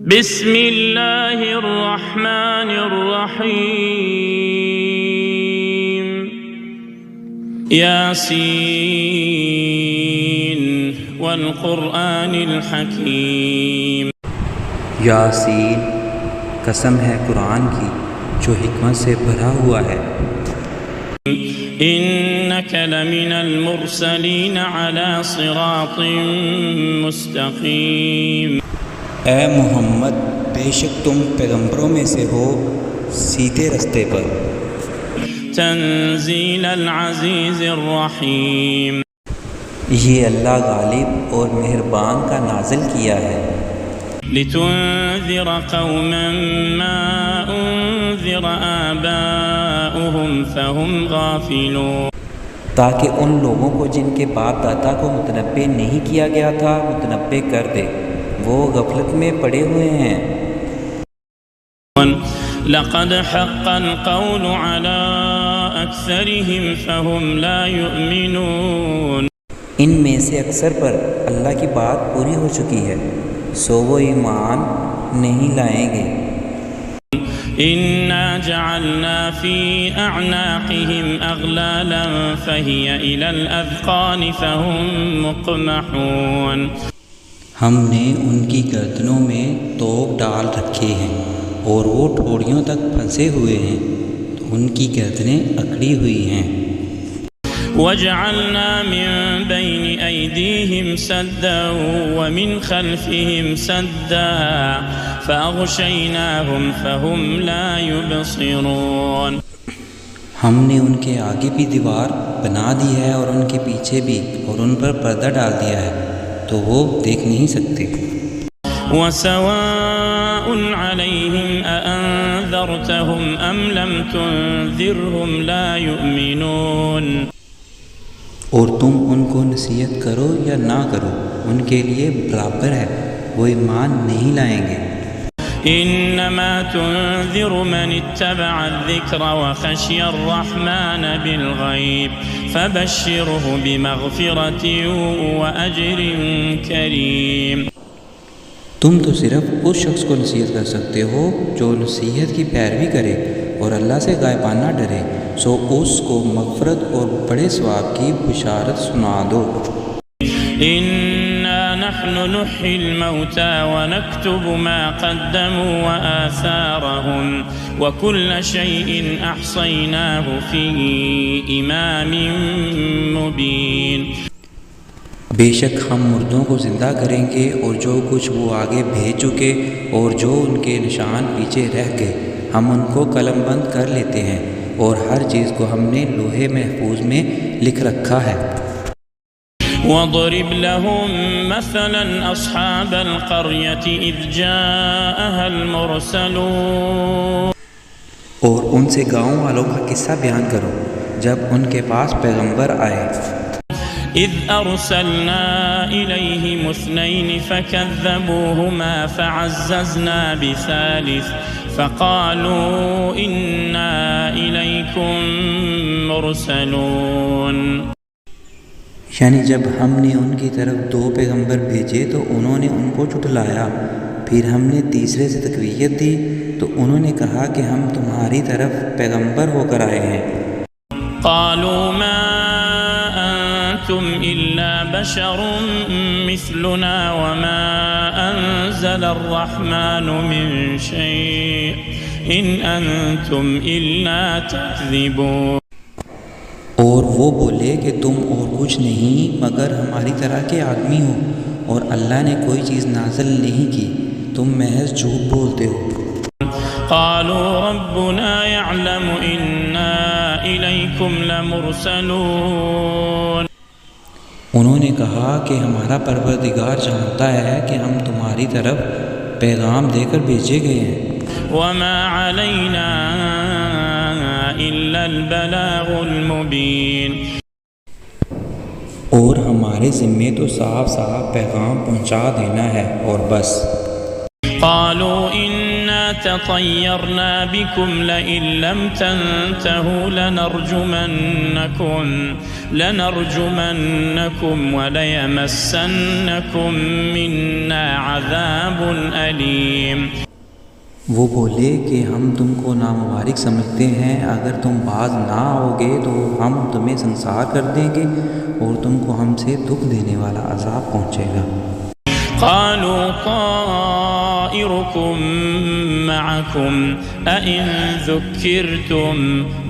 بسم اللہ الرحمن الرحیم یاسین والقرآن الحکیم۔ یاسین، قسم ہے قرآن کی جو حکمت سے بھرا ہوا ہے۔ انک لمن المرسلین علی صراط مستقیم۔ اے محمد، بے شک تم پیغمبروں میں سے ہو سیدھے رستے پر۔ تنزیل العزیز الرحیم۔ یہ اللہ غالب اور مہربان کا نازل کیا ہے۔ لتنذر قوما ما انذر آباؤهم فهم غافلون۔ تاکہ ان لوگوں کو جن کے باپ دادا کو متنبع نہیں کیا گیا تھا متنبع کر دے، وہ غفلت میں پڑے ہوئے ہیں۔ لقد حق القول على اکثرهم فهم لا يؤمنون۔ ان میں سے اکثر پر اللہ کی بات پوری ہو چکی ہے، سو وہ ایمان نہیں لائیں گے۔ انا جعلنا في اعناقهم اغلالا فهي الى الاذقان فهم مقمحون۔ ہم نے ان کی گردنوں میں توق ڈال رکھے ہیں اور وہ ٹھوڑیوں تک پھنسے ہوئے ہیں، تو ان کی گردنیں اکڑی ہوئی ہیں۔ وجعلنا من بين أيديهم سدا ومن خلفهم سدا فأغشيناهم فهم لا يبصرون۔ ہم نے ان کے آگے بھی دیوار بنا دی ہے اور ان کے پیچھے بھی، اور ان پر پردہ ڈال دیا ہے تو وہ دیکھ نہیں سکتے۔ وسواء عليهم أأنذرتهم أم لم تنذرهم لا يؤمنون۔ اور تم ان کو نصیحت کرو یا نہ کرو، ان کے لیے برابر ہے، وہ ایمان نہیں لائیں گے۔ انما تنذر من اتبع الذکر وخشی الرحمن بالغیب فبشره بمغفرة واجر کریم۔ تم تو صرف اس شخص کو نصیحت کر سکتے ہو جو نصیحت کی پیروی کرے اور اللہ سے غائبانہ ڈرے، سو اس کو مغفرت اور بڑے ثواب کی بشارت سنا دو۔ انا نحن نحيي الموتى ونكتب ما قدموا وآثارهم وكل شيء احصيناه في امام مبين۔ بے شک ہم مردوں کو زندہ کریں گے اور جو کچھ وہ آگے بھیج چکے اور جو ان کے نشان پیچھے رہ گئے ہم ان کو قلم بند کر لیتے ہیں، اور ہر چیز کو ہم نے لوح محفوظ میں لکھ رکھا ہے۔ وَاضْرِبْ لَهُمْ مَثَلًا أَصْحَابَ الْقَرْيَةِ إِذْ جَاءَهَا الْمُرْسَلُونَ۔ اور ان سے گاؤں والوں کا قصہ بیان کرو جب ان کے پاس پیغمبر آئے۔ إِذْ أَرْسَلْنَا إِلَيْهِمُ اثْنَيْنِ فَكَذَّبُوهُمَا فَعَزَّزْنَا بِثَالِثٍ فَقَالُوا إِنَّا إِلَيْكُمْ مُرْسَلُونَ۔ یعنی جب ہم نے ان کی طرف دو پیغمبر بھیجے تو انہوں نے ان کو جھٹلایا، پھر ہم نے تیسرے سے تقویت دی تو انہوں نے کہا کہ ہم تمہاری طرف پیغمبر ہو کر آئے ہیں۔ قالوا ما أنتم إلا بشر مثلنا وما أنزل الرحمن من شيء إن أنتم إلا تكذبون۔ اور وہ بولے کہ تم اور کچھ نہیں مگر ہماری طرح کے آدمی ہو، اور اللہ نے کوئی چیز نازل نہیں کی، تم محض جھوٹ بولتے ہو۔ قالوا ربنا يعلم إنا إليكم لمرسلون۔ انہوں نے کہا کہ ہمارا پروردگار جانتا ہے کہ ہم تمہاری طرف پیغام دے کر بھیجے گئے ہیں۔ وما علينا إلا البلاغ المبين۔ اور ہمارے ذمے تو صاف صاف پیغام پہنچا دینا ہے اور بس۔ قالوا إنا إنا تطيرنا بكم لئن لم تنتهوا لنرجمنكم وليمسنكم منا عذاب أليم. وہ بولے کہ ہم تم کو نامبارک سمجھتے ہیں، اگر تم باز نہ ہوگے تو ہم تمہیں سنسار کر دیں گے اور تم کو ہم سے دکھ دینے والا عذاب پہنچے گا. قالوا طائركم معكم أئن ذكرتم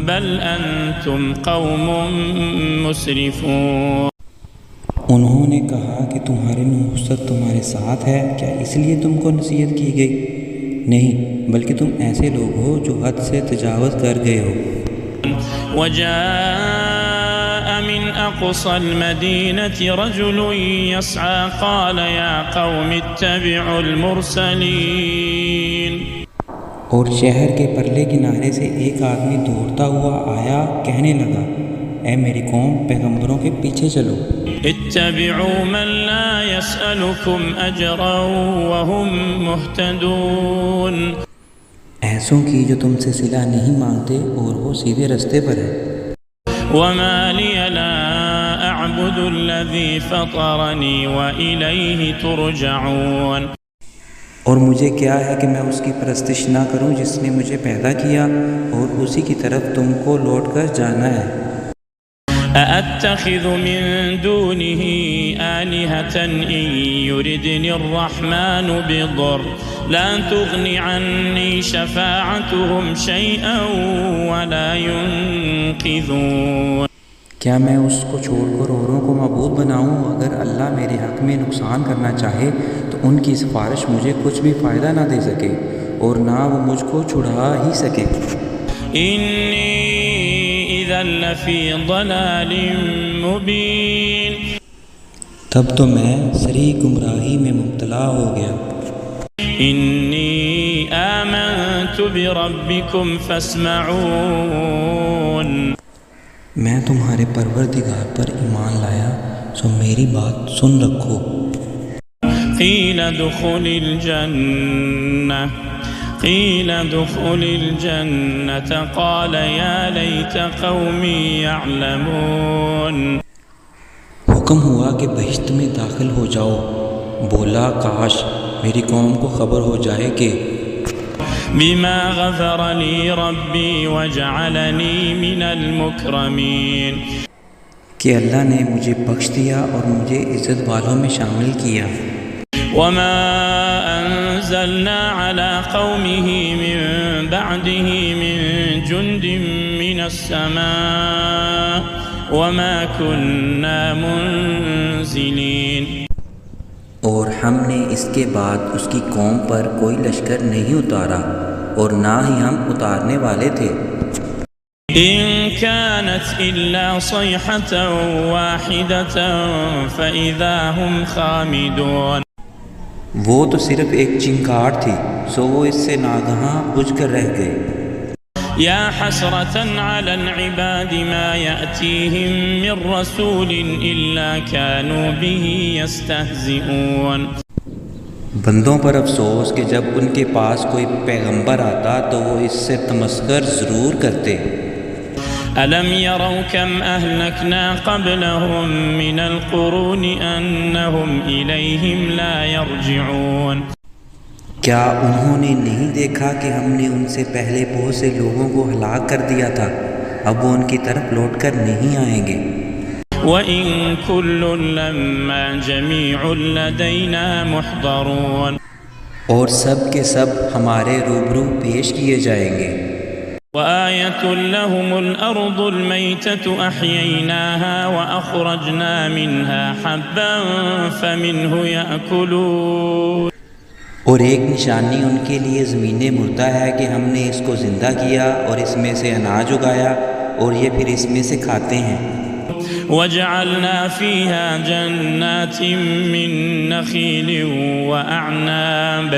بل أنتم قوم مسرفون. انہوں نے کہا کہ تمہاری نحوست تمہارے ساتھ ہے، کیا اس لیے تم کو نصیحت کی گئی؟ نہیں، بلکہ تم ایسے لوگ ہو جو حد سے تجاوز کر گئے ہو. وجاء من أقصى المدينة رجل يسعى قال يا قوم اتبعوا المرسلين. اور شہر کے پرلے کنارے سے ایک آدمی دوڑتا ہوا آیا، کہنے لگا اے میری قوم، پیغمبروں کے پیچھے چلو. اتبعوا من لا يسألكم أجرا وهم مهتدون. ایسوں کی جو تم سے صلہ نہیں مانگتے اور وہ سیدھے رستے پر ہے. وما لي لا أعبد الذي فطرني وإليه ترجعون. اور مجھے کیا ہے کہ میں اس کی پرستش نہ کروں جس نے مجھے پیدا کیا اور اسی کی طرف تم کو لوٹ کر جانا ہے. أأتخذ من دونه آلهة إن يردني الرحمن بضر لا تغن عني شفاعتهم شيئا ولا ينقذون. کیا میں اس کو چھوڑ کر اوروں کو معبود بناؤں؟ اگر اللہ میرے حق میں نقصان کرنا چاہے تو ان کی سفارش مجھے کچھ بھی فائدہ نہ دے سکے اور نہ وہ مجھ کو چھڑا ہی سکے. إني إذا لفي ضلال مبين. تب تو میں صریح گمراہی میں مبتلا ہو گیا. إني آمنت بربكم فاسمعون. میں تمہارے پروردگار پر ایمان لایا، سو میری بات سن رکھو. قيل ادخل الجنة قال يا ليت قومي يعلمون. حکم ہوا کہ بہشت میں داخل ہو جاؤ. بولا کاش میری قوم کو خبر ہو جائے کہ بما غفر لي ربي وجعلني من المكرمين. کہ اللہ نے مجھے بخش دیا اور مجھے عزت والوں میں شامل کیا. وما أنزلنا على قومه من بعده من جند من السماء وما كنا منزلين. اور ہم نے اس کے بعد اس کی قوم پر کوئی لشکر نہیں اتارا اور نہ ہی ہم اتارنے والے تھے. إن كانت إلا صيحة واحدة فإذا هم خامدون. وہ تو صرف ایک چنگاڑ تھی، سو وہ اس سے ناگہاں بجھ کر رہ گئے. يا حسرة على العباد ما يأتيهم من رسول إلا كانوا به يستهزئون. بندوں پر افسوس کہ جب ان کے پاس کوئی پیغمبر آتا تو وہ اس سے تمسخر ضرور کرتے. ألم يروا كم أهلكنا قبلهم من القرون أنهم إليهم لا يرجعون. کیا انہوں نے نہیں دیکھا کہ ہم نے ان سے پہلے بہت سے لوگوں کو ہلاک کر دیا تھا، اب وہ ان کی طرف لوٹ کر نہیں آئیں گے. وَإِن كُلٌّ لَمَّا جَمِيعٌ لَدَيْنَا مُحْضَرُونَ. اور سب کے سب ہمارے روبرو پیش کیے جائیں گے. وآية لهم الأرض الميتة أحييناها وأخرجنا منها حبا فمنه يأكلون. اور ایک نشانی ان کے لیے زمین مردہ ہے کہ ہم نے اس کو زندہ کیا اور اس میں سے اناج اگایا اور یہ پھر اس میں سے کھاتے ہیں. وجعلنا فيها جنات من نخيل وأعناب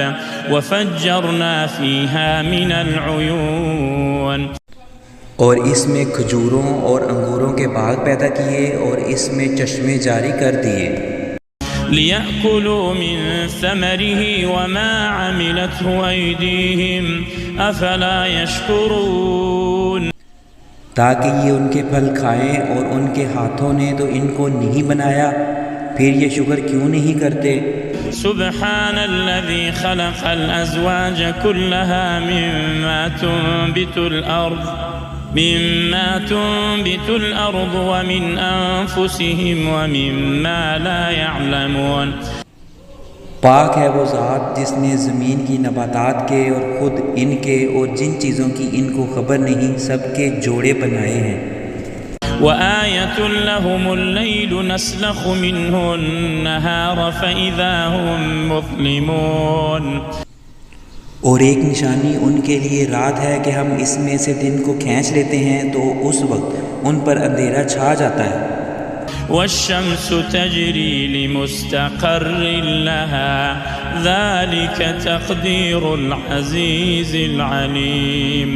وفجرنا فيها من العيون. اور اس میں کھجوروں اور انگوروں کے باغ پیدا کیے اور اس میں چشمے جاری کر دیے. ليأكلوا من ثمره وما عملته أيديهم أفلا يشكرون تاکہ یہ ان کے پھل کھائیں، اور ان کے ہاتھوں نے تو ان کو نہیں بنایا، پھر یہ شکر کیوں نہیں کرتے؟ سبحان الذي خلق الأزواج كلها مما تنبت الأرض ومن أنفسهم ومما لا يعلمون پاک ہے وہ ذات جس نے زمین کی نباتات کے اور خود ان کے اور جن چیزوں کی ان کو خبر نہیں سب کے جوڑے بنائے ہیں۔ وآية لهم الليل نسلخ منه النهار فإذا هم مظلمون اور ایک نشانی ان کے لیے رات ہے کہ ہم اس میں سے دن کو کھینچ لیتے ہیں تو اس وقت ان پر اندھیرا چھا جاتا ہے۔ والشمس تجري لمستقر لها ذلك تقدير العزيز العليم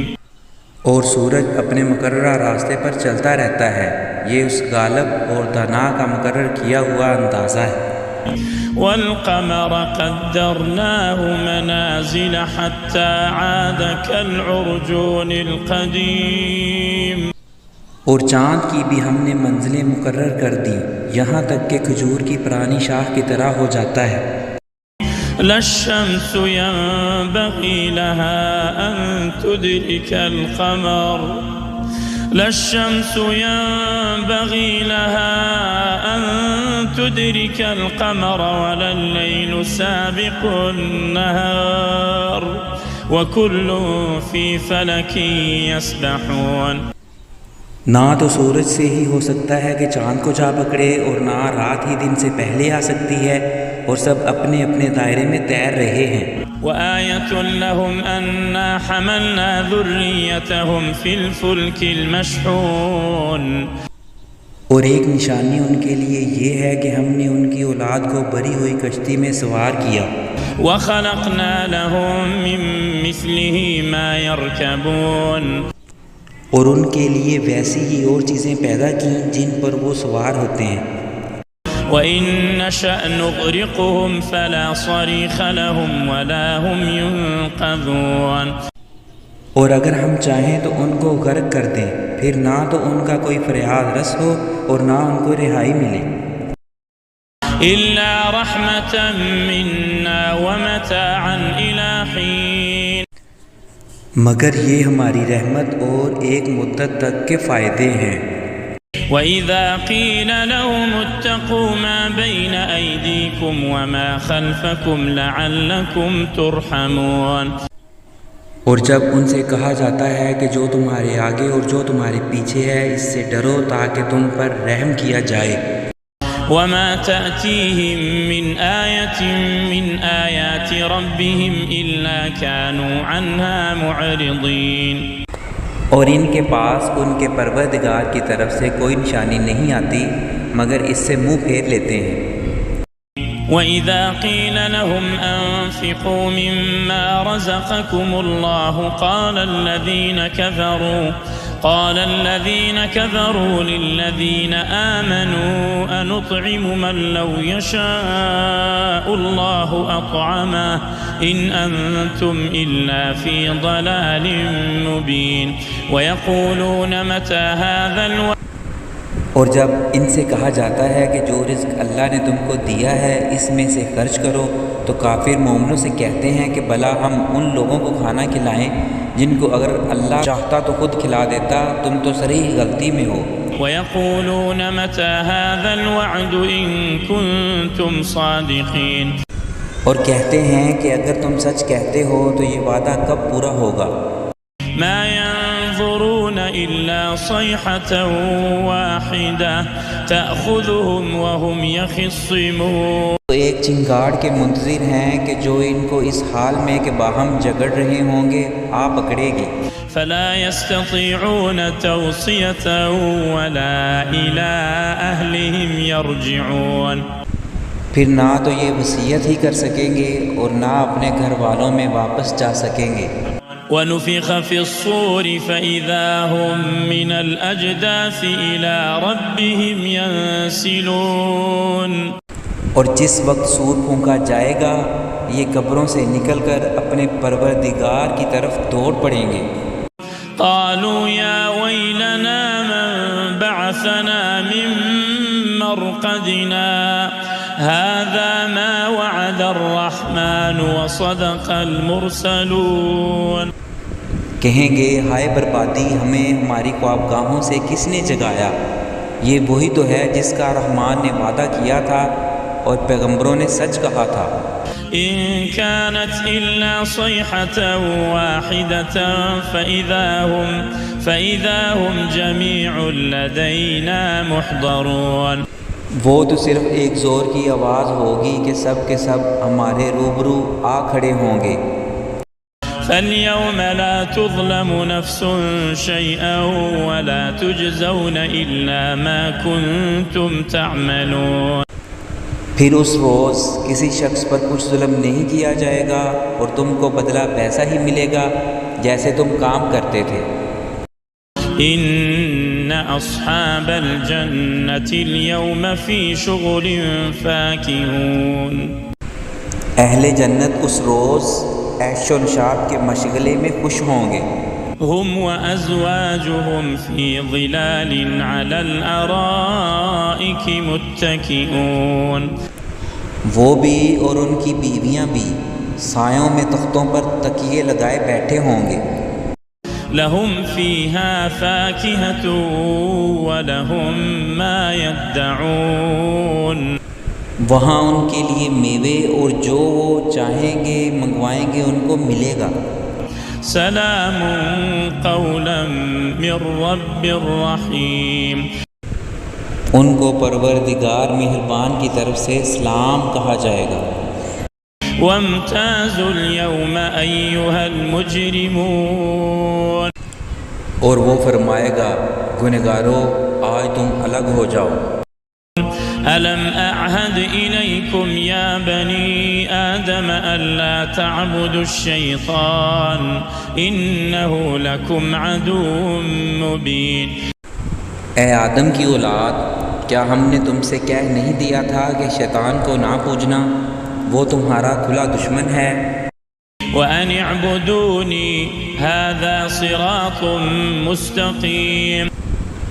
اور سورج اپنے مقررہ راستے پر چلتا رہتا ہے، یہ اس غالب اور دانا کا مقرر کیا ہوا اندازہ ہے۔ والقمر قدرناه منازل حتى عاد كالعرجون القديم اور چاند کی بھی ہم نے منزلیں مقرر کر دی یہاں تک کہ کھجور کی پرانی شاخ کی طرح ہو جاتا ہے۔ لا الشمس ينبغي لها أن تدرك القمر لا الشمس ينبغي لها أن تدرك القمر ولا الليل سابق النهار وكل في فلك يسبحون نہ تو سورج سے ہی ہو سکتا ہے کہ چاند کو جا پکڑے، اور نہ رات ہی دن سے پہلے آ سکتی ہے، اور سب اپنے اپنے دائرے میں تیر رہے ہیں۔ وآية لهم أنا حملنا ذريتهم في الفلك المشحون اور ایک نشانی ان کے لیے یہ ہے کہ ہم نے ان کی اولاد کو بھری ہوئی کشتی میں سوار کیا۔ وخلقنا لهم من مثله ما يركبون اور ان کے لیے ویسی ہی اور چیزیں پیدا کیں جن پر وہ سوار ہوتے ہیں۔ وَإِن نَّشَأْ نُغْرِقْهُمْ فَلَا صَرِيخَ لَهُمْ وَلَا هُمْ يُنقَذُونَ اور اگر ہم چاہیں تو ان کو غرق کر دیں، پھر نہ تو ان کا کوئی فریاد رس ہو اور نہ ان کو رہائی ملے۔ إِلَّا رَحْمَةً مِّنَّا وَمَتَاعًا إِلَىٰ حِينٍ مگر یہ ہماری رحمت اور ایک مدت تک کے فائدے ہیں۔ وَإِذَا قِيلَ لَهُمُ اتَّقُوا مَا بَيْنَ أَيْدِيكُمْ وَمَا خَلْفَكُمْ لَعَلَّكُمْ تُرْحَمُونَ اور جب ان سے کہا جاتا ہے کہ جو تمہارے آگے اور جو تمہارے پیچھے ہے اس سے ڈرو تاکہ تم پر رحم کیا جائے۔ وَمَا تَأْتِيهِم مِّنْ آيَةٍ مِّنْ آيَاتِ رَبِّهِمْ إِلَّا كَانُوا عَنْهَا مُعْرِضِينَ اور ان کے پاس ان کے پروردگار کی طرف سے کوئی نشانی نہیں آتی مگر اس سے منہ پھیر لیتے ہیں۔ وَإِذَا قِيلَ لَهُمْ أَنفِقُوا مِمَّا رَزَقَكُمُ اللَّهُ قال الذين كفروا للذين آمنوا أنطعم من لو يشاء الله أطعمه إن أنتم إلا في ضلال مبين ويقولون متى هذا الوعد اور جب ان سے کہا جاتا ہے کہ جو رزق اللہ نے تم کو دیا ہے اس میں سے خرچ کرو تو کافر مومنوں سے کہتے ہیں کہ بھلا ہم ان لوگوں کو کھانا کھلائیں جن کو اگر اللہ چاہتا تو خود کھلا دیتا، تم تو صریح غلطی میں ہو۔ وَيَقُولُونَ مَتَى هَذَا الْوَعْدُ إِن كُنتُمْ صَادِقِينَ اور کہتے ہیں کہ اگر تم سچ کہتے ہو تو یہ وعدہ کب پورا ہوگا؟ مَا يَنظُرُونَ إِلَّا صَيْحَةً وَاحِدَةً تَأْخُذُهُمْ وَهُمْ يَخِصِّمُونَ تو ایک چنگاڑ کے منتظر ہیں کہ جو ان کو اس حال میں کہ باہم جھگڑ رہے ہوں گے آ پکڑے گی۔ فَلَا يَسْتَطِيعُونَ تَوْصِيَةً وَلَا إِلَىٰ أَهْلِهِمْ يَرْجِعُونَ پھر نہ تو یہ وصیت ہی کر سکیں گے اور نہ اپنے گھر والوں میں واپس جا سکیں گے۔ وَنُفِخَ فِي الصُّورِ فَإِذَا هُم مِّنَ الْأَجْدَاثِ إِلَىٰ رَبِّهِمْ يَنسِلُونَ اور جس وقت سور پھونکا جائے گا یہ قبروں سے نکل کر اپنے پروردگار کی طرف دوڑ پڑیں گے۔ قالوا يا ويلنا من بعثنا من مرقدنا هذا ما وعد الرحمن وصدق المرسلون۔ کہیں گے ہائے بربادی، ہمیں ہماری خوابگاہوں سے کس نے جگایا؟ یہ وہی تو ہے جس کا رحمان نے وعدہ کیا تھا اور پیغمبروں نے سچ کہا تھا۔ إن كانت إلا صيحة واحدة فإذا هم جميع لدينا محضرون۔ وہ تو صرف ایک زور کی آواز ہوگی کہ سب کے سب ہمارے روبرو آ کھڑے ہوں گے۔ فاليوم لا تظلم نفس شيئا ولا تجزون إلا ما كنتم تعملون۔ پھر اس روز کسی شخص پر کچھ ظلم نہیں کیا جائے گا اور تم کو بدلہ ویسا ہی ملے گا جیسے تم کام کرتے تھے۔ إن أصحاب الجنة اليوم في شغل فاكهون۔ اہل جنت اس روز عیش و نشاط کے مشغلے میں خوش ہوں گے۔ هم وأزواجهم في ظلال على الأرائك متكئون۔ وہ بھی اور ان کی بیویاں بھی سایوں میں تختوں پر تکیے لگائے بیٹھے ہوں گے۔ لهم فيها فاكهة ولهم ما يدعون۔ وہاں ان کے لیے میوے اور جو وہ چاہیں گے منگوائیں گے ان کو ملے گا۔ سلام قولا من رب رحیم۔ ان کو پروردگار مہربان کی طرف سے سلام کہا جائے گا۔ وامتازوا اليوم أيها المجرمون۔ اور وہ فرمائے گا گنہگارو آج تم الگ ہو جاؤ۔ ألم أعهد إليكم يا بني آدم ألا تعبدوا الشيطان إنه لكم عدو مبين۔ اے آدم کی اولاد، کیا ہم نے تم سے کہہ نہیں دیا تھا کہ شیطان کو نہ پوجنا، وہ تمہارا کھلا دشمن ہے۔ وأن اعبدوني هذا صراط مستقيم۔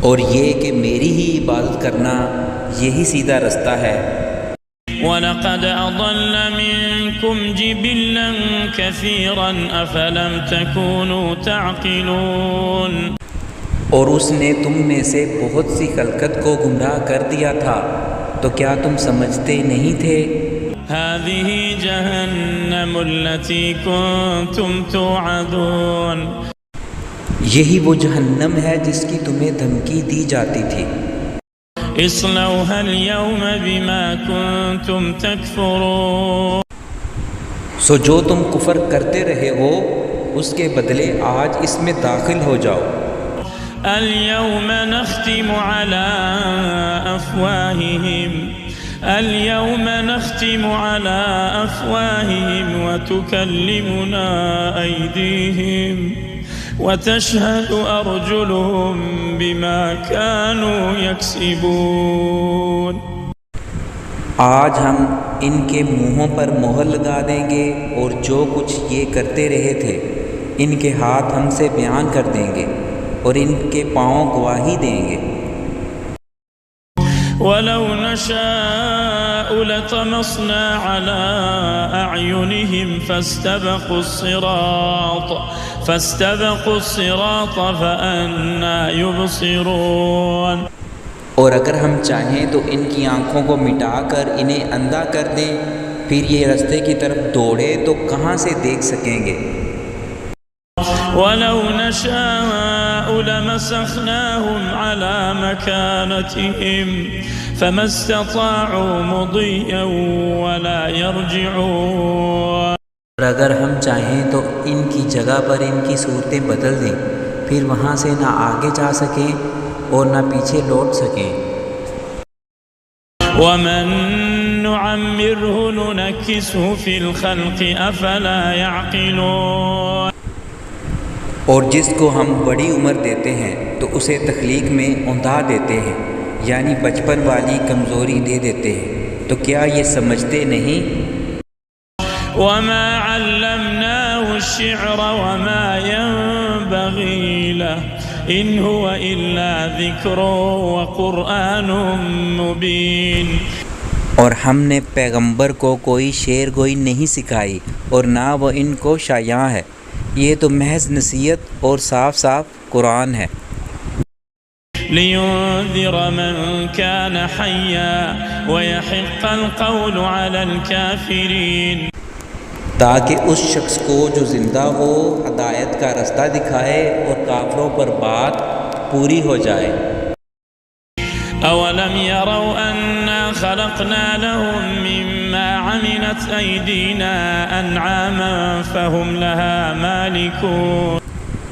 اور یہ کہ میری ہی عبادت کرنا یہی سیدھا رستہ ہے۔ وَلَقَدْ أَضَلَّ مِنكُمْ جِبِلًّا كَثِيرًا أَفَلَمْ تَكُونُوا تَعْقِلُونَ۔ اور اس نے تم میں سے بہت سی خلقت کو گمراہ کر دیا تھا، تو کیا تم سمجھتے نہیں تھے؟ هَذِهِ جَهَنَّمُ الَّتِي كُنتُمْ تُوعَدُونَ۔ یہی وہ جہنم ہے جس کی تمہیں دھمکی دی جاتی تھی۔ اصلوها اليوم بما كنتم تكفرون۔ سو جو تم کفر کرتے رہے ہو اس کے بدلے آج اس میں داخل ہو جاؤ۔ اليوم نختم على أفواههم وتكلمنا أيديهم وتشهد أرجلهم بما كانوا يكسبون۔ آج ہم ان کے منہوں پر مہر لگا دیں گے اور جو کچھ یہ کرتے رہے تھے ان کے ہاتھ ہم سے بیان کر دیں گے اور ان کے پاؤں گواہی دیں گے۔ وَلَوْ نَشَاءُ لَطَمَسْنَا عَلَىٰ أَعْيُنِهِمْ فَاسْتَبَقُوا الصِّرَاطَ فَأَنَّىٰ يُبْصِرُونَ۔ اور اگر ہم چاہیں تو ان کی آنکھوں کو مٹا کر انہیں اندھا کر دیں، پھر یہ رستے کی طرف دوڑے تو کہاں سے دیکھ سکیں گے؟ وَلَوْ نَشَاءُ لَمَسَخْنَاهُمْ عَلَىٰ مَكَانَتِهِمْ فَمَا اسْتَطَاعُوا مُضِيًّا وَلَا يَرْجِعُونَ۔ اور اگر ہم چاہیں تو ان کی جگہ پر ان کی صورتیں بدل دیں، پھر وہاں سے نہ آگے جا سکیں اور نہ پیچھے لوٹ سکیں۔ وَمَن نُّعَمِّرْهُ نُنَكِّسْهُ فِي الْخَلْقِ أَفَلَا يَعْقِلُونَ۔ اور جس کو ہم بڑی عمر دیتے ہیں تو اسے تخلیق میں اوندا دیتے ہیں، یعنی بچپن والی کمزوری دے دیتے ہیں، تو کیا یہ سمجھتے نہیں؟ وما علمناه الشعر وما ينبغي له إن هو إلا ذكر وقرآن مبين۔ اور ہم نے پیغمبر کو کوئی شعر گوئی نہیں سکھائی اور نہ وہ ان کو شایع ہے، یہ تو محض نصیحت اور صاف صاف قرآن ہے۔ لينذر من كان حيا ويحق القول على الكافرين، تاکہ اس شخص کو جو زندہ ہو ہدایت کا رستہ دکھائے اور کافروں پر بات پوری ہو جائے۔ أولم يروا أنا خلقنا لهم مما عملت أيدينا أنعاما فهم لها مالكون،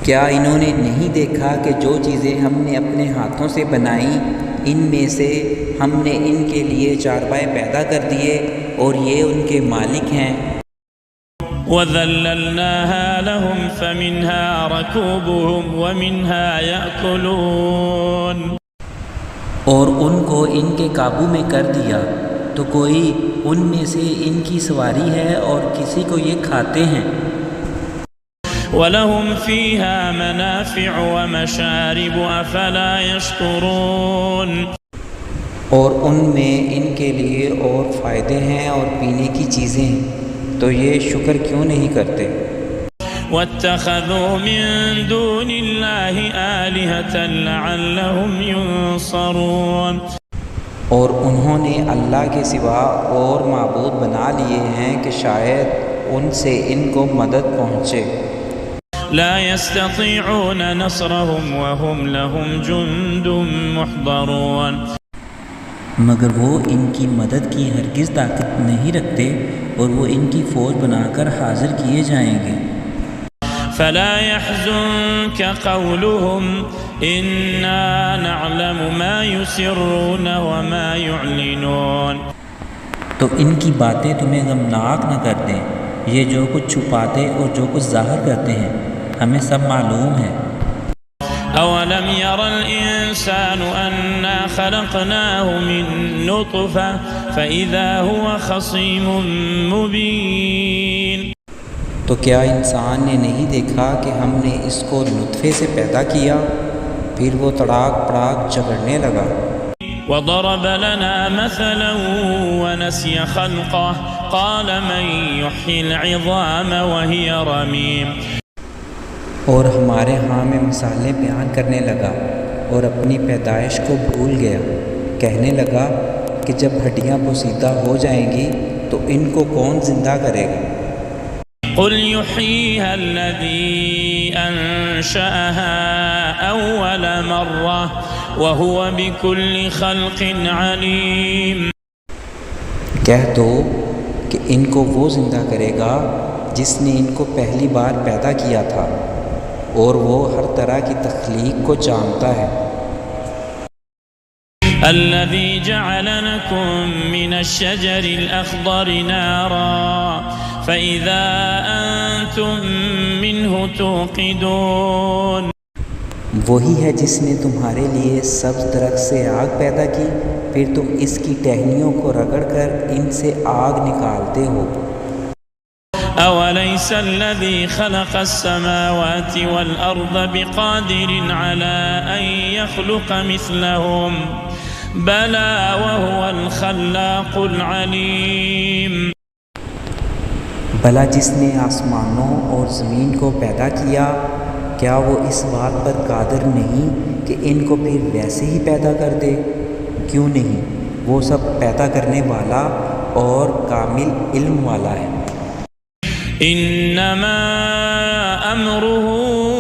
کیا انہوں نے نہیں دیکھا کہ جو چیزیں ہم نے اپنے ہاتھوں سے بنائیں ان میں سے ہم نے ان کے لیے چارپائے پیدا کر دیے اور یہ ان کے مالک ہیں۔ وَذَلَّلْنَاهَا لَهُمْ فَمِنْهَا رَكُوبُهُمْ وَمِنْهَا يَأْكُلُونَ، اور ان کو ان کے قابو میں کر دیا تو کوئی ان میں سے ان کی سواری ہے اور کسی کو یہ کھاتے ہیں۔ وَلَهُمْ فِيهَا مَنَافِعُ وَمَشَارِبُ أَفَلَا يَشْكُرُونَ، اور ان میں ان کے لیے اور فائدے ہیں اور پینے کی چیزیں ہیں، تو یہ شکر کیوں نہیں کرتے؟ وَاتَّخَذُوا مِن دُونِ اللَّهِ آلِهَةً لَعَلَّهُمْ يُنصَرُونَ، اور انہوں نے اللہ کے سوا اور معبود بنا لیے ہیں کہ شاید ان سے ان کو مدد پہنچے۔ لا يستطيعون نصرهم وهم لهم جند محضرون، مگر وہ ان کی مدد کی ہرگز طاقت نہیں رکھتے اور وہ ان کی فوج بنا کر حاضر کیے جائیں گے۔ فلا يحزنك قولهم إنا نعلم ما يسرون وما يعلنون، تو ان کی باتیں تمہیں غمناک نہ کر دیں، یہ جو کچھ چھپاتے اور جو کچھ ظاہر کرتے ہیں ہمیں سب معلوم ہے۔ أولم ير الإنسان أنا خلقناه من نطفة فإذا هو خصيم مبين، تو کیا انسان نے نہیں دیکھا کہ ہم نے اس کو نطفے سے پیدا کیا پھر وہ تڑاک پڑاک جھگڑنے لگا۔ وضرب لنا مثلا ونسي خلقه قال من يحيي العظام وهي رميم، اور ہمارے ہاں میں مثالیں بیان کرنے لگا اور اپنی پیدائش کو بھول گیا، کہنے لگا کہ جب ہڈیاں بوسیدہ ہو جائیں گی تو ان کو کون زندہ کرے گا؟ قل يحييها الذي أنشأها أول مرة وهو بكل خلق عليم، کہہ دو کہ ان کو وہ زندہ کرے گا جس نے ان کو پہلی بار پیدا کیا تھا اور وہ ہر طرح کی تخلیق کو جانتا ہے۔ الذي جعل لكم من الشجر الأخضر نارا فإذا أنتم منه توقدون، وہی ہے جس نے تمہارے لیے سبز درخت سے آگ پیدا کی پھر تم اس کی ٹہنیوں کو رگڑ کر ان سے آگ نکالتے ہو۔ أوليس الذي خلق السماوات والأرض بقادر على أن يخلق مثلهم بلى وهو الخلاق العليم، بھلا جس نے آسمانوں اور زمین کو پیدا کیا کیا وہ اس بات پر قادر نہیں کہ ان کو پھر ویسے ہی پیدا کر دے؟ کیوں نہیں، وہ سب پیدا کرنے والا اور کامل علم والا ہے۔ انما امره